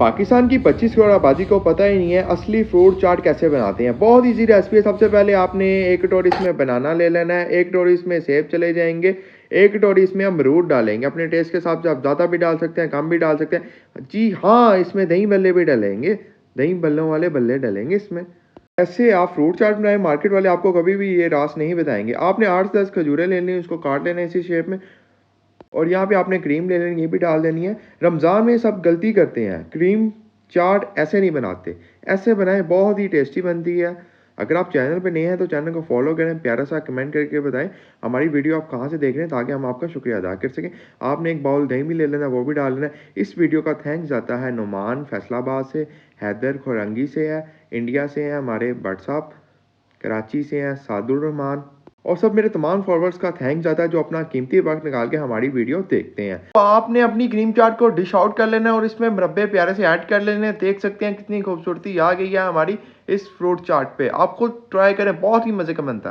पाकिस्तान की 25 करोड़ आबादी को पता ही नहीं है असली फ्रूट चाट कैसे बनाते हैं। बहुत इजी रेसिपी है। सबसे पहले आपने एक कटोरी इसमें बनाना ले लेना है, एक कटोरी इसमें सेब चले जाएंगे, एक कटोरी इसमें अमरूद डालेंगे। अपने टेस्ट के हिसाब से आप ज़्यादा भी डाल सकते हैं, कम भी डाल सकते हैं। जी हाँ, इसमें दही बल्ले भी डालेंगे, दही बल्लों वाले बल्ले डालेंगे इसमें। ऐसे आप फ्रूट चाट बनाए, मार्केट वाले आपको कभी भी ये रास नहीं बताएंगे। आपने 8 से 10 खजूरें ले ली, उसको काट लेना इसी शेप में, और यहाँ पे आपने क्रीम ले लेनी, ये भी डाल देनी है। रमज़ान में सब गलती करते हैं, क्रीम चाट ऐसे नहीं बनाते, ऐसे बनाएं, बहुत ही टेस्टी बनती है। अगर आप चैनल पे नए हैं तो चैनल को फॉलो करें, प्यारा सा कमेंट करके बताएं हमारी वीडियो आप कहाँ से देख रहे हैं, ताकि हम आपका शुक्रिया अदा कर सकें। आपने एक बाउल दही भी ले लेना, वो भी डाल लेना। इस वीडियो का थैंक्स जाता है नुमान फैसलाबाद से, हैदर खोरंगी से है, इंडिया से है हमारे भट्ट साहब, कराची से हैं सादुर रहमान, और सब मेरे तमाम फॉलोअर्स का थैंक जाता है जो अपना कीमती वक्त निकाल के हमारी वीडियो देखते हैं। तो आपने अपनी क्रीम चाट को डिश आउट कर लेना है और इसमें मुरब्बे प्यारे से ऐड कर लेने हैं। देख सकते हैं कितनी खूबसूरती आ गई है हमारी इस फ्रूट चाट पे। आप खुद ट्राई करें, बहुत ही मज़े का बनता है।